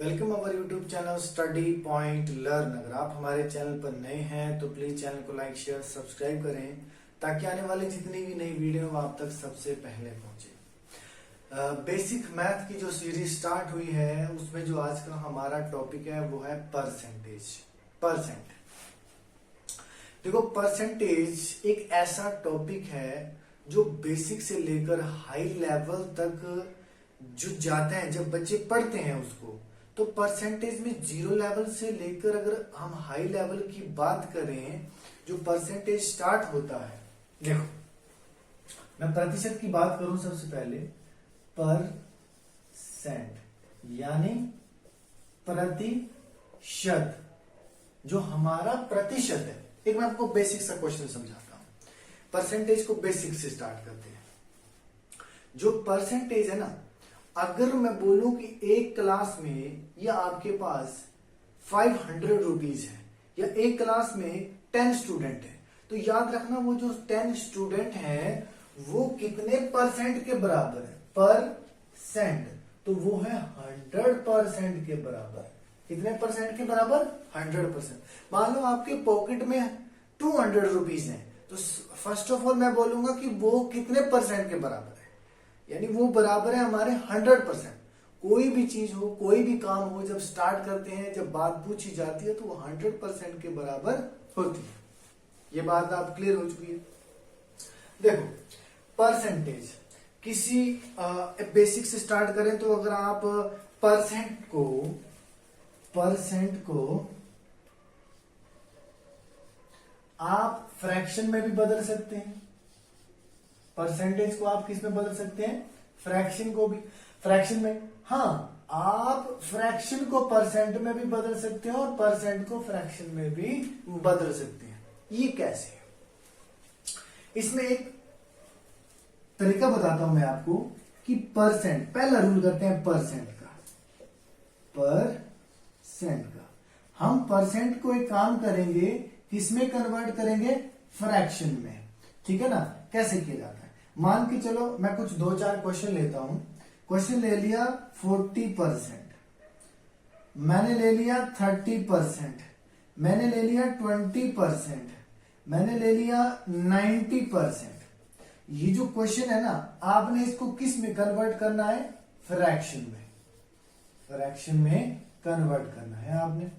Welcome our YouTube channel study point learn. अगर आप हमारे चैनल पर नए हैं तो प्लीज चैनल को लाइक शेयर सब्सक्राइब करें ताकि आने वाली जितनी भी नई वीडियो आप तक सबसे पहले पहुंचे। बेसिक मैथ की जो सीरीज स्टार्ट हुई है उसमें जो आज का हमारा टॉपिक है वो है परसेंट। देखो, परसेंटेज एक ऐसा टॉपिक है जो बेसिक से लेकर हाई लेवल तक जो जाते हैं, जब बच्चे पढ़ते हैं उसको, तो परसेंटेज में जीरो लेवल से लेकर अगर हम हाई लेवल की बात करें, जो परसेंटेज स्टार्ट होता है, देखो मैं प्रतिशत की बात करूं सबसे पहले, परसेंट यानी प्रतिशत, जो हमारा प्रतिशत है। एक मैं आपको बेसिक सा क्वेश्चन समझाता हूं। परसेंटेज को बेसिक से स्टार्ट करते हैं। जो परसेंटेज है ना, अगर मैं बोलूं कि एक क्लास में या आपके पास 500 रुपीज है या एक क्लास में 10 स्टूडेंट है, तो याद रखना वो जो 10 स्टूडेंट हैं वो कितने परसेंट के बराबर है, परसेंट, तो वो है 100% के बराबर। कितने परसेंट के बराबर? 100%। मान लो आपके पॉकेट में 200 रुपीज है, तो फर्स्ट ऑफ ऑल मैं बोलूंगा कि वो कितने परसेंट के बराबर है, यानी वो बराबर है हमारे 100%। कोई भी चीज हो, कोई भी काम हो, जब स्टार्ट करते हैं, जब बात पूछी जाती है तो वो 100% के बराबर होती है। ये बात आप क्लियर हो चुकी है। देखो, परसेंटेज किसी बेसिक से स्टार्ट करें तो अगर आप परसेंट को आप फ्रैक्शन में भी बदल सकते हैं। परसेंटेज को आप किस में बदल सकते हैं? फ्रैक्शन को भी, फ्रैक्शन में। हाँ, आप फ्रैक्शन को परसेंट में भी बदल सकते हैं और परसेंट को फ्रैक्शन में भी बदल सकते हैं। ये कैसे है? इसमें एक तरीका बताता हूं मैं आपको कि परसेंट, पहला रूल करते हैं परसेंट का। हम परसेंट को एक काम करेंगे, किसमें कन्वर्ट करेंगे? फ्रैक्शन में। ठीक है ना? कैसे किया जाता है? मान के चलो मैं कुछ 2-4 क्वेश्चन लेता हूं। क्वेश्चन ले लिया 40%, मैंने ले लिया 30%, मैंने ले लिया 20%, मैंने ले लिया 90%। ये जो क्वेश्चन है ना, आपने इसको किस में कन्वर्ट करना है? फ्रैक्शन में। फ्रैक्शन में कन्वर्ट करना है आपने।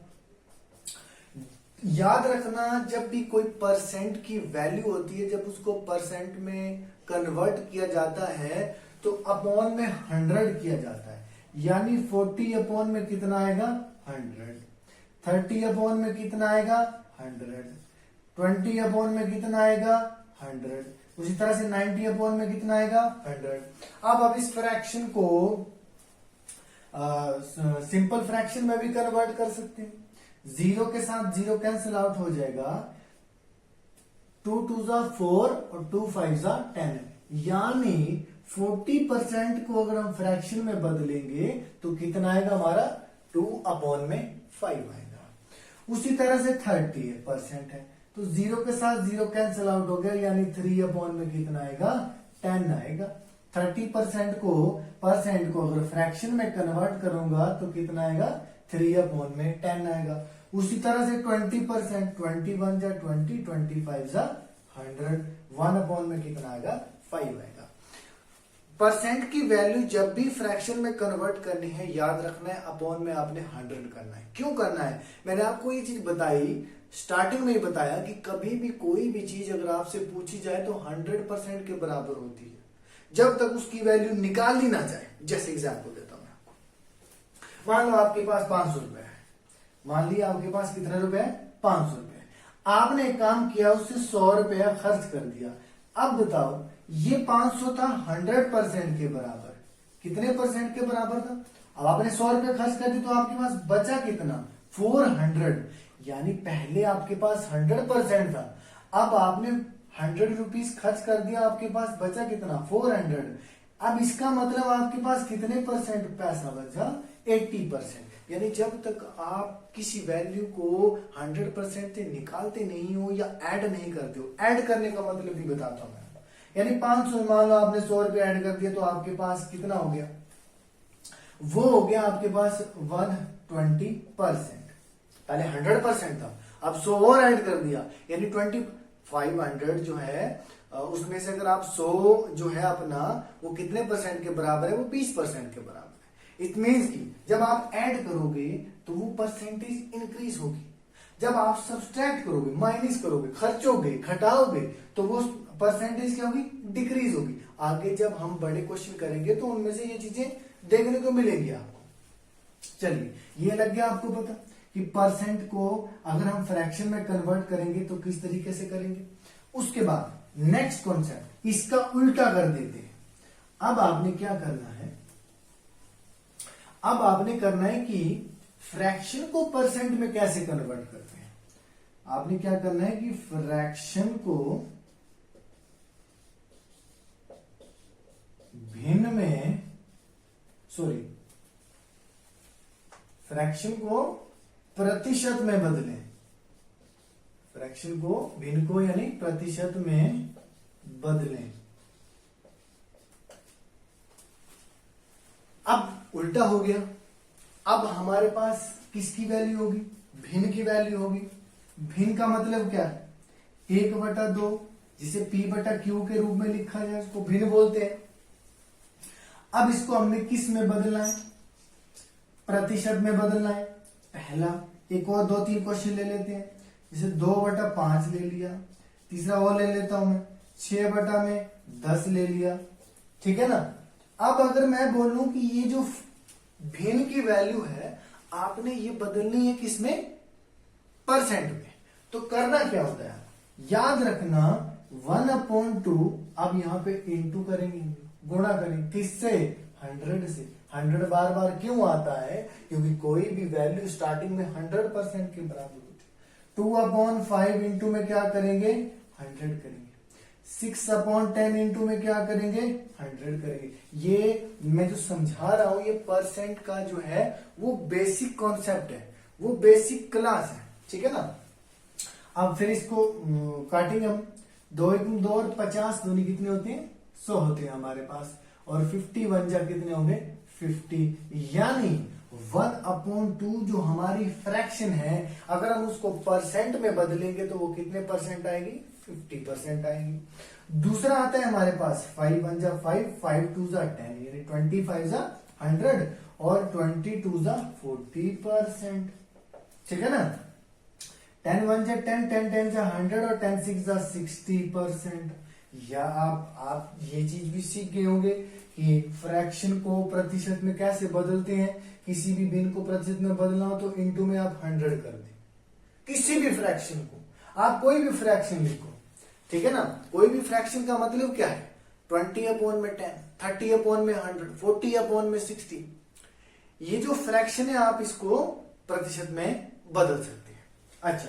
याद रखना, जब भी कोई परसेंट की वैल्यू होती है, जब उसको परसेंट में कन्वर्ट किया जाता है तो अपॉन में 100 किया जाता है। यानी 40 अपॉन में कितना आएगा? 100। 30 अपॉन में कितना आएगा? 100। 20 अपॉन में कितना आएगा? 100। उसी तरह से 90 अपॉन में कितना आएगा? 100। अब इस फ्रैक्शन को सिंपल फ्रैक्शन में भी कन्वर्ट कर सकते हैं। जीरो के साथ जीरो कैंसिल आउट हो जाएगा। 2 2 4 और 2 5 10, यानी 40% को अगर हम फ्रैक्शन में बदलेंगे तो कितना आएगा हमारा? 2 अपॉन में 5 आएगा। उसी तरह से 30% है तो जीरो के साथ जीरो कैंसिल आउट हो गया, यानी 3 अपॉन में कितना आएगा? 10 आएगा। 30% को परसेंट को अगर फ्रैक्शन में कन्वर्ट करूंगा तो कितना आएगा? 3 अपॉन में 10 आएगा। उसी तरह से 20%, 21 जा 20, 25 जा 100, 1 अपॉन में कितना आएगा? 5 आएगा। परसेंट की वैल्यू जब भी फ्रैक्शन में कन्वर्ट करनी है, याद रखना है अपॉन में आपने 100 करना है। क्यों करना है? मैंने आपको ये चीज बताई, स्टार्टिंग में ही बताया कि कभी भी कोई भी चीज अगर आपसे पूछी जाए तो 100% के बराबर होती है जब तक उसकी वैल्यू निकाल ली ना जाए। जैसे एग्जाम्पल देता हूं मैं आपको। मान लो आपके पास 500 रुपए है। मान लिया आपके पास कितने रुपए है? 500 रुपए। आपने एक काम किया, उससे 100 रुपया खर्च कर दिया। अब बताओ, ये 500 था 100% के बराबर। कितने परसेंट के बराबर था? अब आपने 100 रुपए खर्च कर दी तो आपके पास बचा कितना? 400। यानी पहले आपके पास 100% था, अब आपने 100 रुपीज खर्च कर दिया, आपके पास बचा कितना? 400। अब इसका मतलब आपके पास कितने परसेंट पैसा बचा? 80%। यानी जब तक आप किसी वैल्यू को 100% से निकालते नहीं हो या ऐड नहीं करते हो, ऐड करने का मतलब भी बताता हूं मैं। यानी 500, मान लो आपने 100 रुपये ऐड कर दिया तो आपके पास कितना हो गया? वो हो गया आपके पास 120%। पहले 100% था, अब 100 और ऐड कर दिया, यानी 2500 जो है उसमें से अगर आप 100 जो है अपना वो कितने परसेंट के बराबर है, वो 20% के बराबर है। इट मीन्स कि जब आप ऐड करोगे तो वो परसेंटेज इंक्रीज होगी, जब आप सब्सट्रैक्ट करोगे, माइनस करोगे, खर्चोगे, घटाओगे, तो वो परसेंटेज क्या होगी, डिक्रीज होगी। आगे जब हम बड़े क्वेश्चन करेंगे तो उनमें से ये चीजें देखने को मिलेंगी आपको। चलिए, ये लग गया आपको पता कि परसेंट को अगर हम फ्रैक्शन में कन्वर्ट करेंगे तो किस तरीके से करेंगे। उसके बाद नेक्स्ट कॉन्सेप्ट, इसका उल्टा कर देते हैं। अब आपने क्या करना है, अब आपने करना है कि फ्रैक्शन को परसेंट में कैसे कन्वर्ट करते हैं। आपने क्या करना है कि फ्रैक्शन को भिन्न में, फ्रैक्शन को प्रतिशत में बदलें। फ्रैक्शन को भिन्न को यानी प्रतिशत में बदलें। अब उल्टा हो गया, अब हमारे पास किसकी वैल्यू होगी, भिन्न की वैल्यू होगी। भिन्न का मतलब क्या है, 1/2, जिसे P/Q के रूप में लिखा जाए, उसको भिन्न बोलते हैं। अब इसको हमने किस में बदलना है, प्रतिशत में बदलना है। पहला एक और 2-3 क्वेश्चन ले लेते हैं, जैसे 2/5 ले लिया, तीसरा और ले लेता हूं मैं 6/10 ले लिया, ठीक है ना। अब अगर मैं बोलूं कि ये जो भिन्न की वैल्यू है आपने ये बदलनी है किसमें, परसेंट में, तो करना क्या होता है, याद रखना 1/2, अब यहां पे इंटू करेंगे, गुणा करेंगे, किससे, 100 से। 100 बार बार क्यों आता है, क्योंकि कोई भी वैल्यू स्टार्टिंग में 100% के बराबर होती है। 2/5 इंटू में क्या करेंगे, 100 करेंगे। 6/10 इंटू में क्या करेंगे, 100 करेंगे। ये मैं जो समझा रहा हूं, ये परसेंट का जो है वो बेसिक कॉन्सेप्ट है, वो बेसिक क्लास है, ठीक है ना। अब फिर इसको काटेंगे हम, 2×1 2 और 50 दूनी कितने होते हैं, 100 होते हैं हमारे पास, और 51 जा कितने होंगे, 50। यानी 1/2 जो हमारी फ्रैक्शन है, अगर हम उसको परसेंट में बदलेंगे तो वो कितने परसेंट आएगी, 50% आएगी। दूसरा आता है हमारे पास 5×1 = 5, 5×2 = 10, यानी 25 = 100 और 22 = 40%, ठीक है ना। 10×1 = 10, 10×10 = 100 और 10×6 = 60%। या आप ये चीज भी सीख गए होंगे कि फ्रैक्शन को प्रतिशत में कैसे बदलते हैं। किसी भी भिन्न को प्रतिशत में बदलना हो तो इनटू में आप 100 कर दें, किसी भी फ्रैक्शन को, आप कोई भी फ्रैक्शन लिखो, ठीक है ना। कोई भी फ्रैक्शन का मतलब क्या है, 20/10, 30/100, 40/60। ये जो फ्रैक्शन है आप इसको प्रतिशत में बदल सकते हैं। अच्छा,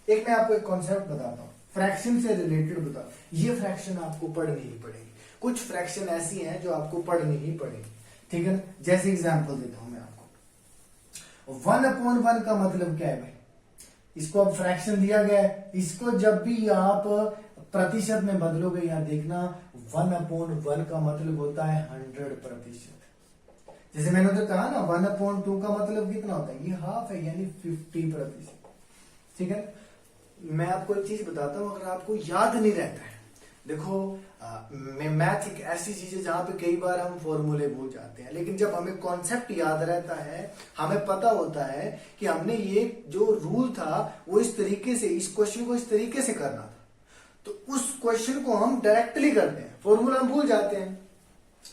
एक मैं आपको एक कॉन्सेप्ट बताता हूं, फ्रैक्शन से रिलेटेड बताओ। ये फ्रैक्शन आपको पढ़नी ही पड़ेगी, कुछ फ्रैक्शन ऐसी हैं जो आपको पढ़नी ही पड़ेगी, ठीक है ना। जैसे एग्जांपल देता हूं मैं आपको, 1/1 का मतलब क्या है भाई, इसको अब फ्रैक्शन दिया गया है, इसको जब भी आप प्रतिशत में बदलोगे, या देखना 1/1 का मतलब होता है 100%। जैसे मैंने तो कहा ना 1/2 का मतलब कितना होता है, ये हाफ है, यानी 50%, ठीक है। मैं आपको एक चीज बताता हूं, अगर आपको याद नहीं रहता है, देखो मैथ एक ऐसी चीज है जहां पे कई बार हम फॉर्मूले भूल जाते हैं, लेकिन जब हमें कॉन्सेप्ट याद रहता है, हमें पता होता है कि हमने ये जो रूल था वो इस तरीके से, इस क्वेश्चन को इस तरीके से करना था, तो उस क्वेश्चन को हम डायरेक्टली करते हैं, फॉर्मूला हम भूल जाते हैं,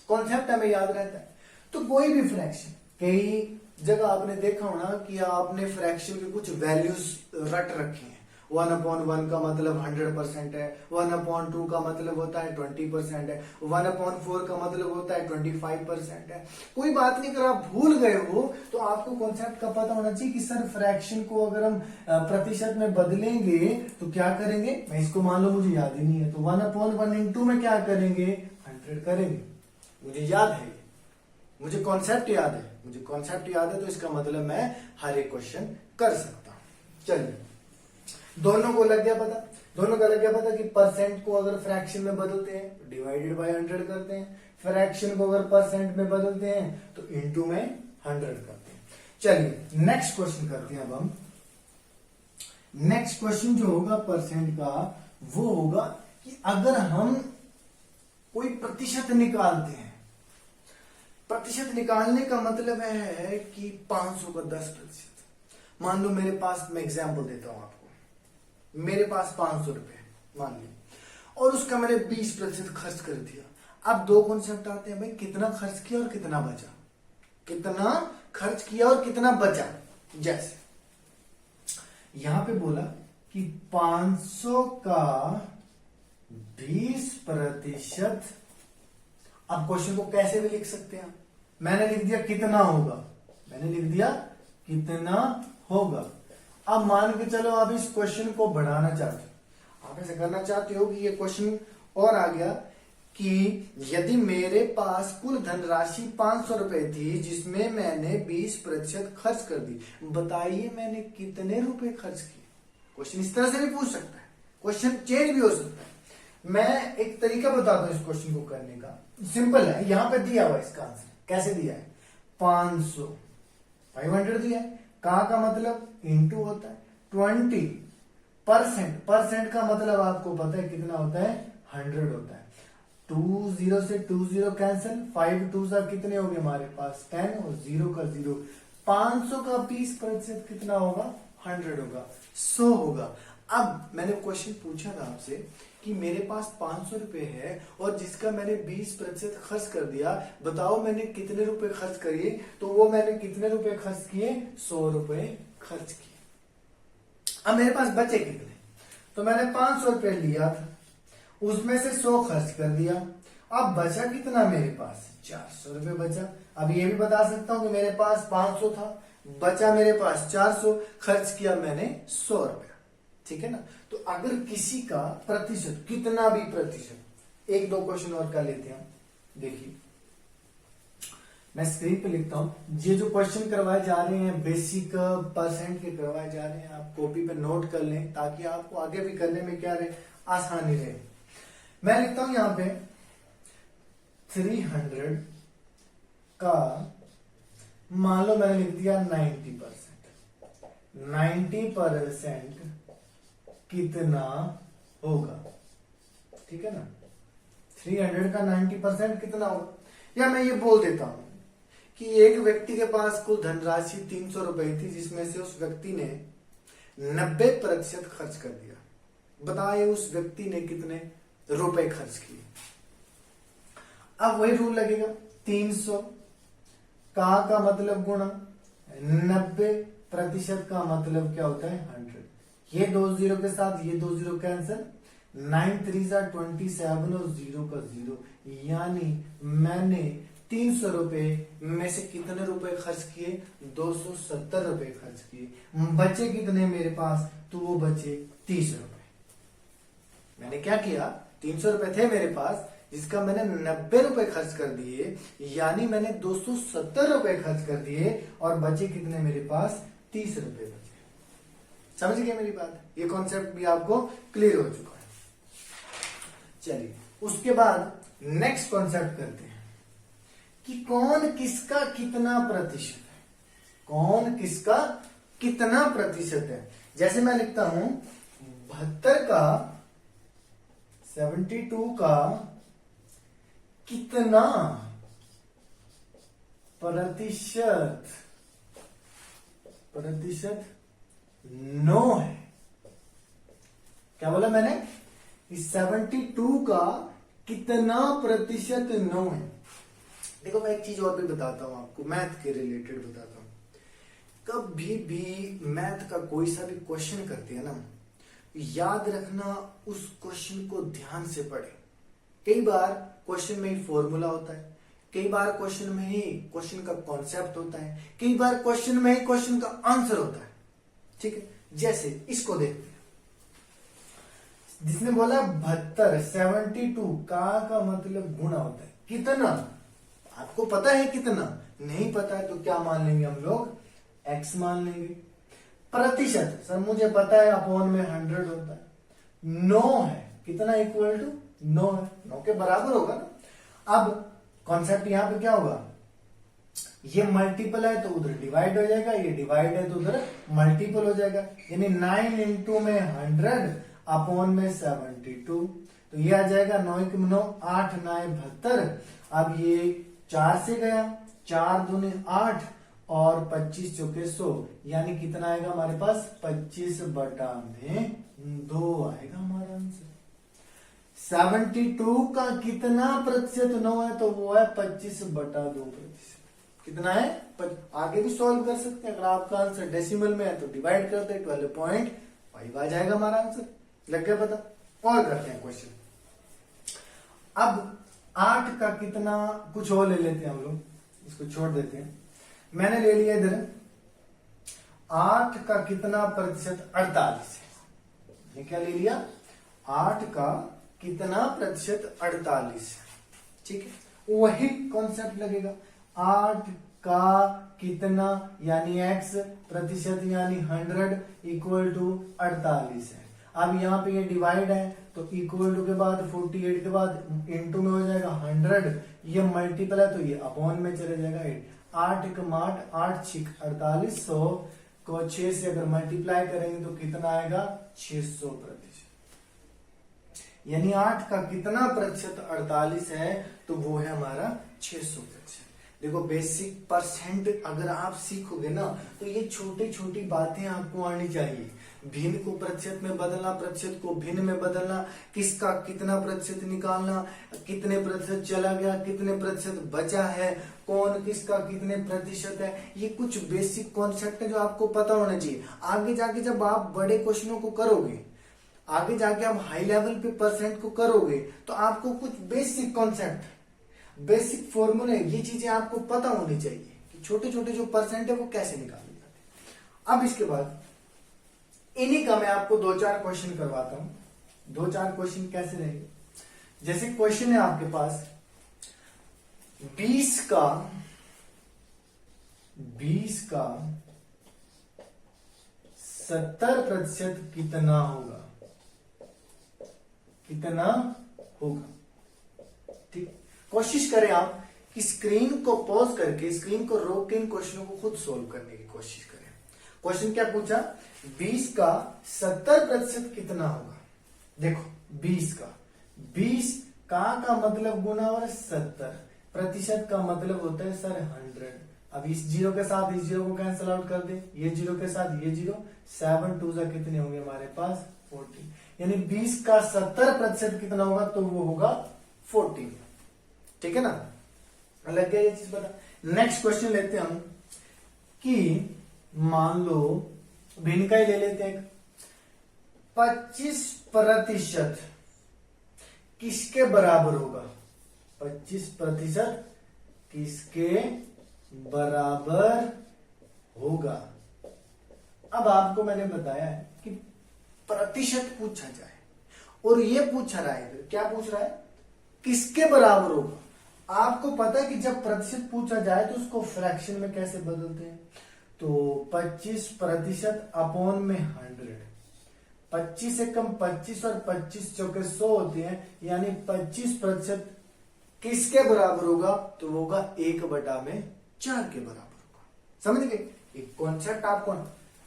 कॉन्सेप्ट हमें याद रहता है। तो कोई भी फ्रैक्शन, कई जगह आपने देखा होना कि आपने फ्रैक्शन के कुछ वैल्यूज रट रखे हैं। 1/1 का मतलब 100% है, 1/2 का मतलब होता है 20% है, 1/4 का मतलब होता है 25% है। कोई बात नहीं, अगर आप भूल गए हो तो आपको कॉन्सेप्ट का पता होना चाहिए कि सर फ्रैक्शन को अगर हम प्रतिशत में बदलेंगे तो क्या करेंगे। मैं इसको मान लो मुझे याद ही नहीं है, तो 1/1 इंटू में क्या करेंगे, 100 करेंगे। मुझे याद है, मुझे कॉन्सेप्ट याद है, मुझे कॉन्सेप्ट याद है, तो इसका मतलब मैं हर एक क्वेश्चन कर सकता हूं। चलिए, दोनों को लग गया पता, दोनों का लग गया पता कि परसेंट को अगर फ्रैक्शन में बदलते हैं तो डिवाइडेड बाय 100 करते हैं, फ्रैक्शन को अगर परसेंट में बदलते हैं तो इनटू में 100 करते हैं। चलिए नेक्स्ट क्वेश्चन करते हैं। अब हम नेक्स्ट क्वेश्चन जो होगा परसेंट का, वो होगा कि अगर हम कोई प्रतिशत निकालते हैं, प्रतिशत निकालने का मतलब है कि 500 का 10%। मान लो मेरे पास, मैं एग्जाम्पल देता हूं आपको, मेरे पास 500 रुपए मान लो, और उसका मैंने 20% खर्च कर दिया। अब दो कॉन्सेप्ट आते हैं भाई, कितना खर्च किया और कितना बचा, कितना खर्च किया और कितना बचा। जैसे यहां पे बोला कि 500 का 20%। अब क्वेश्चन को कैसे भी लिख सकते हैं, मैंने लिख दिया कितना होगा, मैंने लिख दिया कितना होगा। अब मान के चलो आप इस क्वेश्चन को बढ़ाना चाहते हो, आप ऐसे करना चाहते हो कि ये क्वेश्चन और आ गया कि यदि मेरे पास कुल धनराशि 500 रुपए थी जिसमें मैंने 20% खर्च कर दी, बताइए मैंने कितने रुपए खर्च किए। क्वेश्चन इस तरह से भी पूछ सकता है, क्वेश्चन चेंज भी हो सकता है। मैं एक तरीका बताता हूं इस क्वेश्चन को करने का, सिंपल है। यहां पे दिया हुआ इसका आंसर कैसे दिया है, 500 500 दिया है, का मतलब इंटू होता है 20%। परसेंट का मतलब आपको पता है कितना होता है, 100 होता है। 20 से 20 कैंसिल, 5 2 कितने हो गए हमारे पास 10, और 0 का 0। 500 का 20% कितना होगा, 100 होगा, 100 होगा। अब मैंने क्वेश्चन पूछा था आपसे कि मेरे पास 500 रुपए है और जिसका मैंने 20% खर्च कर दिया, बताओ मैंने कितने रुपए खर्च करिए। तो वो मैंने कितने रुपए खर्च किए, 100 रुपए खर्च किए। अब मेरे पास बचे कितने, तो मैंने 500 रुपए लिया था, उसमें से 100 खर्च कर दिया। अब बचा कितना मेरे पास, 400 रुपए बचा। अब ये भी बता सकता हूं कि मेरे पास 500 था, बचा मेरे पास 400, खर्च किया मैंने 100 रुपया। ठीक है ना। तो अगर किसी का प्रतिशत, कितना भी प्रतिशत, एक दो क्वेश्चन और कर लेते हैं। देखिए मैं स्क्रीन पे लिखता हूं, ये जो क्वेश्चन करवाए जा रहे हैं बेसिक परसेंट के करवाए जा रहे हैं, आप कॉपी पे नोट कर लें ताकि आपको आगे भी करने में क्या रहे, आसानी रहे। मैं लिखता हूं यहां पे 300 का, मान लो मैंने लिख दिया 90%। 90% कितना होगा, ठीक है ना। 300 का 90% कितना होगा, या मैं ये बोल देता हूं कि एक व्यक्ति के पास कुल धनराशि 300 रुपए थी जिसमें से उस व्यक्ति ने 90% खर्च कर दिया। बताइए उस व्यक्ति ने कितने रुपए खर्च किए। अब वही रूल लगेगा, 300 का मतलब गुणा 90% का मतलब क्या होता है, 100। ये 2 0 के साथ ये 2 0 कैंसिल, 9 3 27 और 0 का 0। यानी मैंने 300 रुपए में से कितने रुपए खर्च किए, 270 रुपए खर्च किए। बचे कितने मेरे पास, तो वो बचे 30 रुपए। मैंने क्या किया, 300 रुपए थे मेरे पास जिसका मैंने 90 रुपए खर्च कर दिए, यानी मैंने 270 रुपए खर्च कर दिए और बचे कितने मेरे पास, 30 रुपए बचे। समझ गए मेरी बात, ये कॉन्सेप्ट भी आपको क्लियर हो चुका है। चलिए उसके बाद नेक्स्ट कॉन्सेप्ट करते हैं कि कौन किसका कितना प्रतिशत है, कौन किसका कितना प्रतिशत है। जैसे मैं लिखता हूं 72 का 72 का कितना प्रतिशत 9 है। क्या बोला मैंने, इस 72 का कितना प्रतिशत 9 है। देखो मैं एक चीज और भी बताता हूं आपको, मैथ के रिलेटेड बताता हूं। कभी भी मैथ का कोई सा भी क्वेश्चन करते हैं ना, याद रखना उस क्वेश्चन को ध्यान से पढ़े। कई बार क्वेश्चन में ही फॉर्मूला होता है, कई बार क्वेश्चन में ही क्वेश्चन का कॉन्सेप्ट होता है, कई बार क्वेश्चन में ही क्वेश्चन का आंसर होता है। ठीक है, जैसे इसको देखते हैं, जिसने बोला 72 72 का मतलब गुणा होता है कितना। आपको पता है कितना, नहीं पता है तो क्या मान लेंगे हम लोग, x मान लेंगे। प्रतिशत, सर मुझे पता है अपॉन में 100 होता है। 9 है, कितना इक्वल टू 9 है, 9 के बराबर होगा ना। अब कॉन्सेप्ट यहां पे क्या होगा, ये मल्टीपल है तो उधर डिवाइड हो जाएगा, ये डिवाइड है तो उधर मल्टीपल हो जाएगा। यानी 9 इंटू में 100 अपॉन में 72, तो ये आ जाएगा 9 के 9 8 9 72। अब ये 4 से गया, 4 दूनी 8 और 25 चौके 100, यानी कितना आएगा हमारे पास 25 बटा में 2 आएगा हमारा आंसर। 72 का कितना प्रतिशत 9 है, तो वो है 25 बटा 2 प्रतिशत। कितना है? आगे भी सॉल्व कर सकते हैं। अगर आपका आंसर डेसिमल में है तो डिवाइड करते हैं, 12.5 आ जाएगा हमारा आंसर। लग गया पता? और करते हैं क्वेश्चन। अब 8 का कितना, कुछ और ले लेते हैं हम लोग, इसको छोड़ देते हैं। मैंने ले लिया इधर 8 का कितना प्रतिशत 48 है। ये क्या ले लिया? 8 का कितना प्रतिशत 48 है। ठीक है, वही कॉन्सेप्ट लगेगा। 8 का कितना यानी x प्रतिशत यानी 100 इक्वल टू 48 है। अब यहाँ पे ये डिवाइड है तो इक्वल टू के बाद 48 के बाद इनटू में हो जाएगा 100, ये मल्टीपल है तो ये अपॉन में चले जाएगा 8 एक 8 8 6 4800 को 6 से अगर मल्टीप्लाई करेंगे तो कितना आएगा 600 प्रतिशत। यानी 8 का कितना प्रतिशत 48 है, तो वो है हमारा 600 प्रतिशत। देखो बेसिक परसेंट अगर आप सीखोगे ना तो ये छोटी छोटी बातें आपको आनी चाहिए। भिन्न को प्रतिशत में बदलना, प्रतिशत को भिन्न में बदलना, किसका कितना प्रतिशत निकालना, कितने प्रतिशत चला गया, कितने प्रतिशत बचा है, कौन किसका कितने प्रतिशत है, ये कुछ बेसिक कॉन्सेप्ट है जो आपको पता होना चाहिए। आगे जाके जब आप बड़े क्वेश्चनों को करोगे, आगे जाके आप हाई लेवल पे परसेंट को करोगे, तो आपको कुछ बेसिक कॉन्सेप्ट, बेसिक फॉर्मूले, ये चीजें आपको पता होनी चाहिए कि छोटे छोटे जो परसेंट है वो कैसे निकाले जाते हैं। अब इसके बाद इन्हीं का मैं आपको 2-4 क्वेश्चन करवाता हूं। 2-4 क्वेश्चन कैसे रहेंगे? जैसे क्वेश्चन है आपके पास 20 का 70% कितना होगा? कितना होगा? ठीक, कोशिश करें आप कि स्क्रीन को पॉज करके, स्क्रीन को रोक के इन क्वेश्चनों को खुद सोल्व करने की कोशिश करें। क्वेश्चन क्या पूछा? 20 का 70% कितना होगा? देखो 20 का मतलब गुना और 70 प्रतिशत का मतलब होता है सर 100। अब इस जीरो के साथ इस जीरो को कैंसिल आउट कर दे, ये जीरो के साथ ये जीरो, 7 2 जा कितने होंगे हमारे पास 14। यानी 20 का 70% कितना होगा? तो वो होगा 14। ठीक है ना? लग गया ये चीज पता। नेक्स्ट क्वेश्चन लेते हैं हम कि मान लो भिन्न का ही ले लेते हैं। 25% किसके बराबर होगा? 25% किसके बराबर होगा? अब आपको मैंने बताया है कि प्रतिशत पूछा जाए और ये पूछा रहा है, क्या पूछ रहा है? किसके बराबर होगा। आपको पता है कि जब प्रतिशत पूछा जाए तो उसको फ्रैक्शन में कैसे बदलते हैं? तो 25% अपॉन में 100, 25 से कम 25 और 25 चौके 100 होते हैं, यानी 25% किसके बराबर होगा? तो वो होगा 1/4 के बराबर होगा। समझ गए? एक कॉन्सेप्ट आपको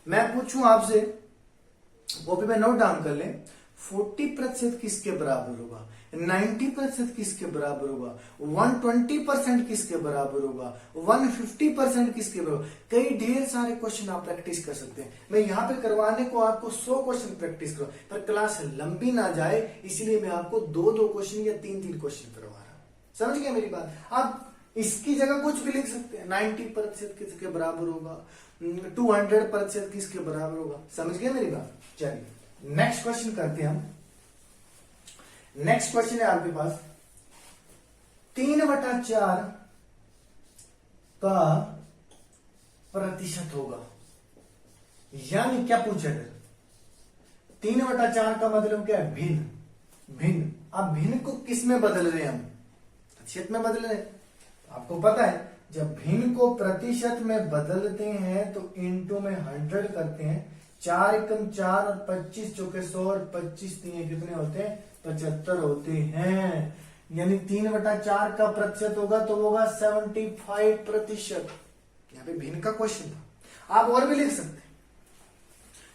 मैं पूछूं आपसे, कॉपी में नोट डाउन कर लें। 40% किसके बराबर होगा? 90% किसके बराबर होगा? 120% किसके बराबर होगा? 150% किसके बराबर? कई ढेर सारे क्वेश्चन आप प्रैक्टिस कर सकते हैं। मैं यहाँ पे करवाने को आपको 100 क्वेश्चन प्रैक्टिस करो, पर क्लास लंबी ना जाए इसलिए मैं आपको 2-2 क्वेश्चन या 3-3 क्वेश्चन करवा रहा हूं। समझ गए मेरी बात? आप इसकी जगह कुछ भी लिख सकते हैं। 90% किसके बराबर होगा, 200% किसके बराबर होगा। समझ गए मेरी बात? चलिए नेक्स्ट क्वेश्चन करते हैं हम। नेक्स्ट क्वेश्चन है आपके पास 3/4 का प्रतिशत होगा, यानी क्या पूछा है? 3/4 का मतलब क्या है? भिन्न। अब भिन्न को किस में बदल रहे हैं हम? प्रतिशत में बदल रहे हैं। आपको पता है जब भिन्न को प्रतिशत में बदलते हैं तो इनटू में 100 करते हैं। 4 एकम 4 और 25 चौके 100 और 25 3 कितने होते हैं? 75 होते हैं। यानी 3/4 का प्रतिशत होगा तो होगा 75%। पे भिन्न का क्वेश्चन था। आप और भी लिख सकते हैं,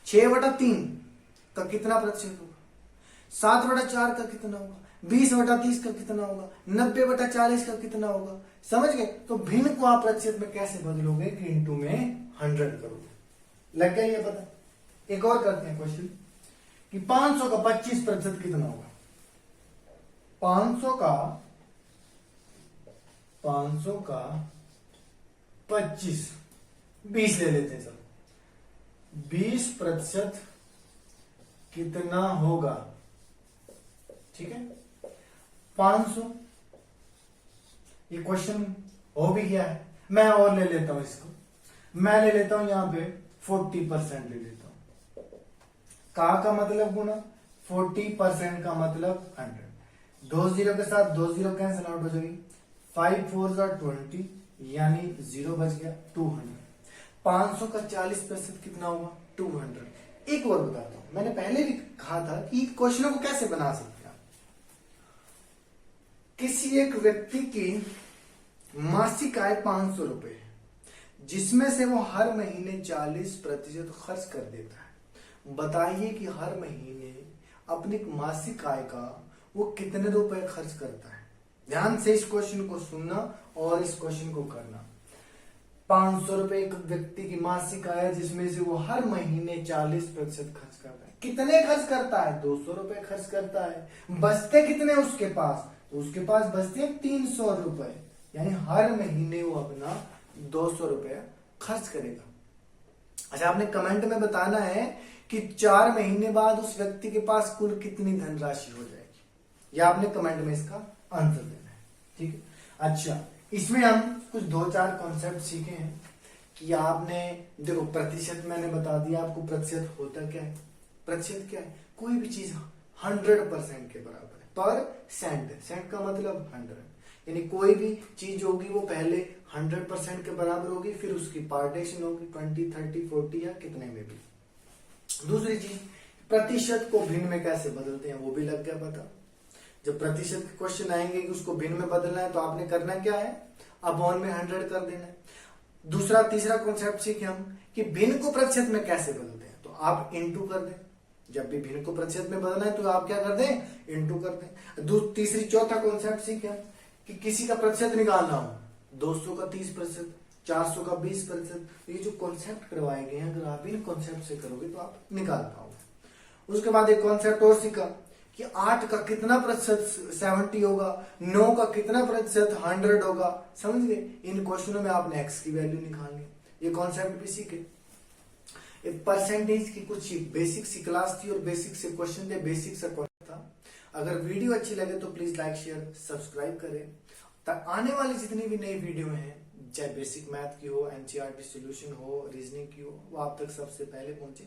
6/3 का कितना प्रतिशत होगा, 7/4 का कितना होगा, 20/30 का कितना होगा, 90/40 का कितना होगा। समझ गए? तो भिन्न को आप प्रतिशत में कैसे बदलोगे कि इंटू में 100 करोगे। लग गया ये पता? एक और करते हैं क्वेश्चन कि 500 का 25% कितना होगा। 500 का 25, 20 ले लेते हैं। चलो 20% कितना होगा? ठीक है, 500। ये क्वेश्चन हो भी गया है। मैं और ले लेता हूं इसको, मैं ले लेता हूं यहां पे 40% ले लेता हूं। का मतलब गुना, 40% का मतलब 100। 2 0 के साथ 2 0 कैंसिल आउट हो जाएगी, 5 4 20, यानी 0 बच गया, 200। 500 का 40% कितना होगा? 200। एक और बताता हूं, मैंने पहले भी कहा था कि क्वेश्चनों को कैसे बना सकते हैं। किसी एक व्यक्ति की मासिक आय 500 रुपए है, जिसमें से वो हर महीने 40% खर्च कर देता है। बताइए कि हर महीने अपनी मासिक आय का वो कितने रुपए खर्च करता है। ध्यान से इस क्वेश्चन को सुनना और इस क्वेश्चन को करना। 500 रुपए एक व्यक्ति की मासिक आय, जिसमें से वो हर महीने 40% खर्च करता है। कितने खर्च करता है? 200 रुपए खर्च करता है। बचते कितने उसके पास? तो उसके पास बचते हैं 300 रुपए, यानी हर महीने वो अपना 200 रुपए खर्च करेगा। अच्छा, आपने कमेंट में बताना है कि 4 महीने बाद उस व्यक्ति के पास कुल कितनी धनराशि हो जाएगी। या आपने कमेंट में इसका आंसर देना है। ठीक है। अच्छा, इसमें हम कुछ 2-4 कॉन्सेप्ट सीखे हैं कि आपने देखो, प्रतिशत मैंने बता दिया आपको। प्रतिशत होता क्या है? प्रतिशत क्या है? कोई भी चीज 100% के बराबर है। परसेंट, सेंट का मतलब 100, यानी कोई भी चीज होगी वो पहले 100% के बराबर होगी, फिर उसकी पार्टीशन होगी 20, 30, 40 या कितने में भी। दूसरी चीज, प्रतिशत को भिन्न में कैसे बदलते हैं, वो भी लग गया पता। जब प्रतिशत के क्वेश्चन आएंगे कि उसको भिन्न में बदलना है, तो आपने करना क्या है? अपॉन में 100 कर देना है। दूसरा तीसरा कॉन्सेप्ट सीखे हम कि भिन्न को प्रतिशत में कैसे बदलते हैं, तो आप इंटू कर दें। जब भी भिन्न को प्रतिशत में बदलना है तो आप क्या कर दें? इंटू कर दें। तीसरी चौथा कॉन्सेप्ट सीखे हम कि किसी का प्रतिशत निकालना हो, 200 का 30%, 400 का 20%। ये जो कॉन्सेप्ट करवाए गए हैं, अगर आप इन कॉन्सेप्ट से करोगे तो आप निकाल पाओगे। उसके बाद एक कॉन्सेप्ट और सीखा कि 8 का कितना प्रतिशत 70 होगा, 9 का कितना प्रतिशत 100 होगा। समझ गए? इन क्वेश्चनों में आपने एक्स की वैल्यू निकालनी। ये कॉन्सेप्ट भी सीखे। एक परसेंटेज की कुछ बेसिक सी क्लास थी और बेसिक से क्वेश्चन थे, बेसिक सा कॉन्सेप्ट था। अगर वीडियो अच्छी लगे तो प्लीज लाइक शेयर सब्सक्राइब करें। आने वाली जितनी भी नई वीडियो हैं, चाहे बेसिक मैथ की हो, एनसीईआरटी सॉल्यूशन हो, रीजनिंग की हो, वो आप तक सबसे पहले पहुंचे।